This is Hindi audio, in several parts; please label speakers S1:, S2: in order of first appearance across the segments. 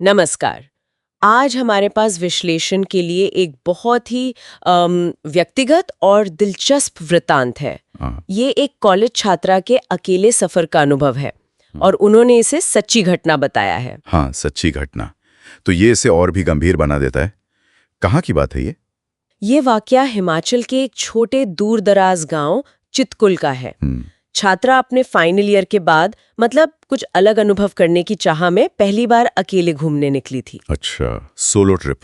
S1: नमस्कार। आज हमारे पास विश्लेषण के लिए एक बहुत ही व्यक्तिगत और दिलचस्प वृत्तांत है।
S2: हाँ।
S1: ये एक कॉलेज छात्रा के अकेले सफर का अनुभव है और उन्होंने इसे सच्ची घटना बताया है।
S2: हाँ, सच्ची घटना। तो ये इसे और भी गंभीर बना देता है। कहाँ की बात है ये?
S1: ये वाकया हिमाचल के एक छोटे दूर-दराज गांव चितकुल का है। छात्रा अपने फाइनल ईयर के बाद मतलब कुछ अलग अनुभव करने की चाह में पहली बार अकेले घूमने निकली थी।
S2: अच्छा, सोलो ट्रिप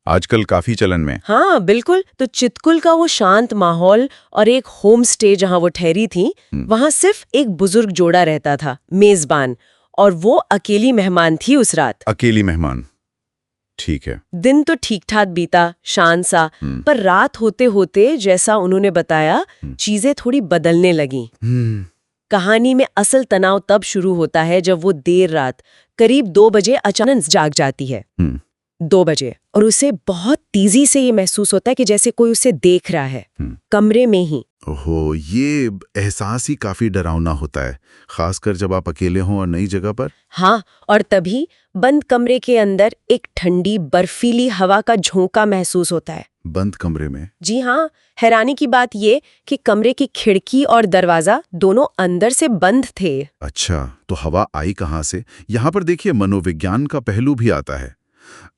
S2: आजकल काफी चलन में।
S1: हाँ बिल्कुल। तो चितकुल का वो शांत माहौल और एक होम स्टे जहाँ वो ठहरी थी, वहाँ सिर्फ एक बुजुर्ग जोड़ा रहता था, मेजबान, और वो अकेली मेहमान थी उस रात।
S2: अकेली मेहमान, ठीक है।
S1: दिन तो ठीक ठाक बीता, शांत सा, पर रात होते होते जैसा उन्होंने बताया, चीजें थोड़ी बदलने लगी। कहानी में असल तनाव तब शुरू होता है जब वो देर रात करीब 2 बजे अचानक जाग जाती है। 2 बजे, और उसे बहुत तेजी से ये महसूस होता है कि जैसे कोई उसे देख रहा है, कमरे में ही।
S2: ओहो, ये एहसास ही काफी डरावना होता है, खासकर जब आप अकेले हों और नई जगह पर।
S1: हाँ, और तभी बंद कमरे के अंदर एक ठंडी बर्फीली हवा का झोंका महसूस होता है।
S2: बंद कमरे में?
S1: जी हाँ। हैरानी की बात ये कि कमरे की खिड़की और दरवाजा दोनों अंदर से बंद थे।
S2: अच्छा, तो हवा आई कहाँ से? यहाँ पर देखिए, मनोविज्ञान का पहलू भी आता है।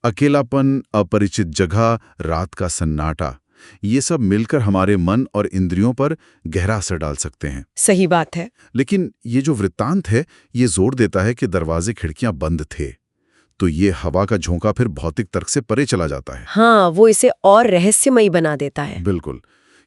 S2: अकेलापन, अपरिचित जगह, रात का सन्नाटा, ये सब मिलकर हमारे मन और इंद्रियों पर गहरा असर डाल सकते हैं।
S1: सही बात है।
S2: लेकिन ये जो वृत्तांत है, ये जोर देता है कि दरवाजे खिड़कियां बंद थे, तो ये हवा का झोंका फिर भौतिक तर्क से परे चला जाता है।
S1: हाँ, वो इसे और रहस्यमयी बना देता है।
S2: बिल्कुल।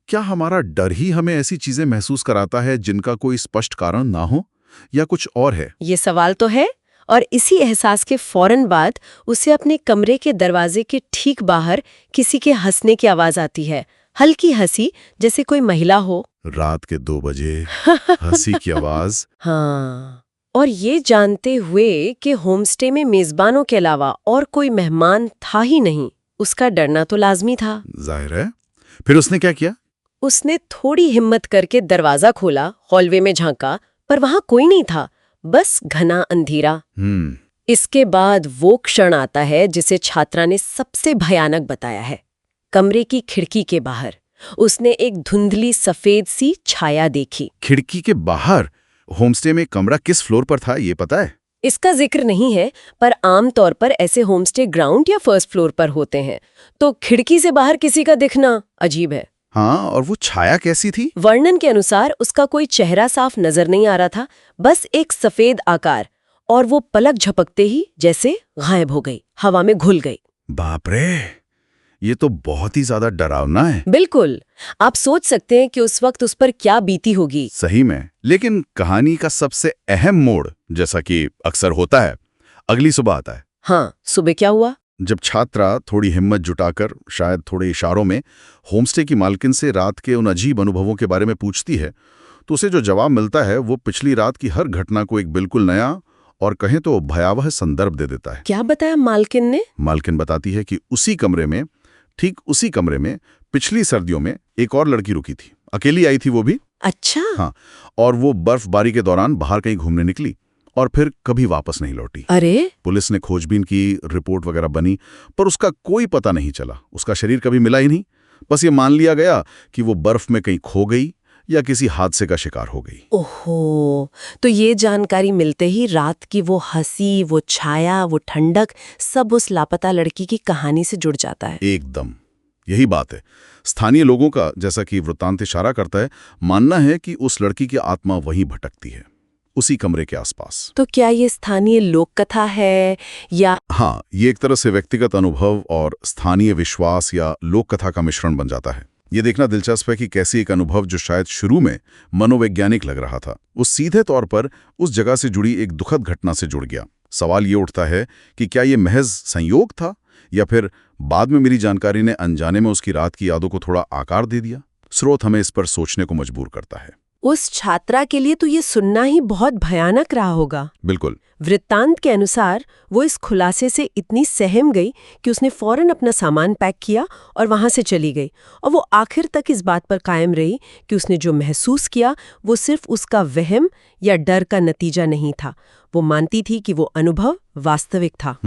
S2: क्या हमारा डर ही हमें ऐसी चीजें महसूस कराता है जिनका कोई स्पष्ट कारण ना हो, या कुछ और है?
S1: ये सवाल तो है। और इसी एहसास के फौरन बाद उसे अपने कमरे के दरवाजे के ठीक बाहर किसी के हंसने की आवाज आती है। हल्की हंसी, जैसे कोई महिला हो।
S2: रात के 2 बजे हंसी की आवाज।
S1: हाँ, और ये जानते हुए कि होमस्टे में मेजबानों के अलावा और कोई मेहमान था ही नहीं, उसका डरना तो लाजमी था।
S2: जाहिर है। फिर उसने क्या किया?
S1: उसने थोड़ी हिम्मत करके दरवाजा खोला, हॉलवे में झांका, पर वहां कोई नहीं था, बस घना अंधेरा। इसके बाद वो क्षण आता है जिसे छात्रा ने सबसे भयानक बताया है। कमरे की खिड़की के बाहर उसने एक धुंधली सफेद सी छाया देखी।
S2: खिड़की के बाहर? होमस्टे में कमरा किस फ्लोर पर था, ये पता है?
S1: इसका जिक्र नहीं है, पर आमतौर पर ऐसे होमस्टे ग्राउंड या फर्स्ट फ्लोर पर होते हैं, तो खिड़की से बाहर किसी का दिखना अजीब है।
S2: हाँ, और वो छाया कैसी थी?
S1: वर्णन के अनुसार उसका कोई चेहरा साफ नजर नहीं आ रहा था, बस एक सफेद आकार, और वो पलक झपकते ही जैसे गायब हो गई, हवा में घुल गई।
S2: बाप रे, ये तो बहुत ही ज्यादा डरावना है।
S1: बिल्कुल। आप सोच सकते हैं कि उस वक्त उस पर क्या बीती होगी।
S2: सही में। लेकिन कहानी का सबसे अहम मोड़, जैसा कि अक्सर होता है, अगली सुबह आता है।
S1: हाँ, सुबह क्या हुआ?
S2: जब छात्रा थोड़ी हिम्मत जुटाकर, शायद थोड़े इशारों में, होमस्टे की मालकिन से रात के उन अजीब अनुभवों के बारे में पूछती है, तो उसे जो जवाब मिलता है वो पिछली रात की हर घटना को एक बिल्कुल नया और कहें तो भयावह संदर्भ दे देता है।
S1: क्या बताया मालकिन ने?
S2: मालकिन बताती है कि उसी कमरे में, ठीक उसी कमरे में, पिछली सर्दियों में एक और लड़की रुकी थी। अकेली आई थी वो भी।
S1: अच्छा।
S2: हाँ, और वो बर्फबारी के दौरान बाहर कहीं घूमने निकली और फिर कभी वापस नहीं लौटी।
S1: अरे!
S2: पुलिस ने खोजबीन की, रिपोर्ट वगैरह बनी, पर उसका कोई पता नहीं चला। उसका शरीर कभी मिला ही नहीं। बस ये मान लिया गया कि वो बर्फ में कहीं खो गई या किसी हादसे का शिकार हो गई।
S1: ओहो, तो ये जानकारी मिलते ही रात की वो हंसी, वो छाया, वो ठंडक, सब उस लापता लड़की की कहानी से जुड़ जाता है।
S2: एकदम यही बात है। स्थानीय लोगों का, जैसा कि वृत्तांत इशारा करता है, मानना है कि उस लड़की की आत्मा वहीं भटकती है, उसी कमरे के आसपास।
S1: तो क्या ये स्थानीय लोक कथा है या?
S2: हाँ, ये एक तरह से व्यक्तिगत अनुभव और स्थानीय विश्वास या लोक कथा का मिश्रण बन जाता है। ये देखना दिलचस्प है कि कैसे एक अनुभव जो शायद शुरू में मनोवैज्ञानिक लग रहा था, वो सीधे तौर पर उस जगह से जुड़ी एक दुखद घटना से जुड़ गया। सवाल ये उठता है कि क्या ये महज संयोग था, या फिर बाद में मिली जानकारी ने अनजाने में उसकी रात की यादों को थोड़ा आकार दे दिया। स्रोत हमें इस पर सोचने को मजबूर करता है।
S1: उस छात्रा के लिए तो ये सुनना ही बहुत भयानक रहा होगा।
S2: बिल्कुल।
S1: वृत्तांत के अनुसार वो इस खुलासे से इतनी सहम गई कि उसने फौरन अपना सामान पैक किया और वहां से चली गई। और वो आखिर तक इस बात पर कायम रही कि उसने जो महसूस किया वो सिर्फ उसका वहम या डर का नतीजा नहीं था। वो मानती थी कि वो अनुभव वास्तविक था।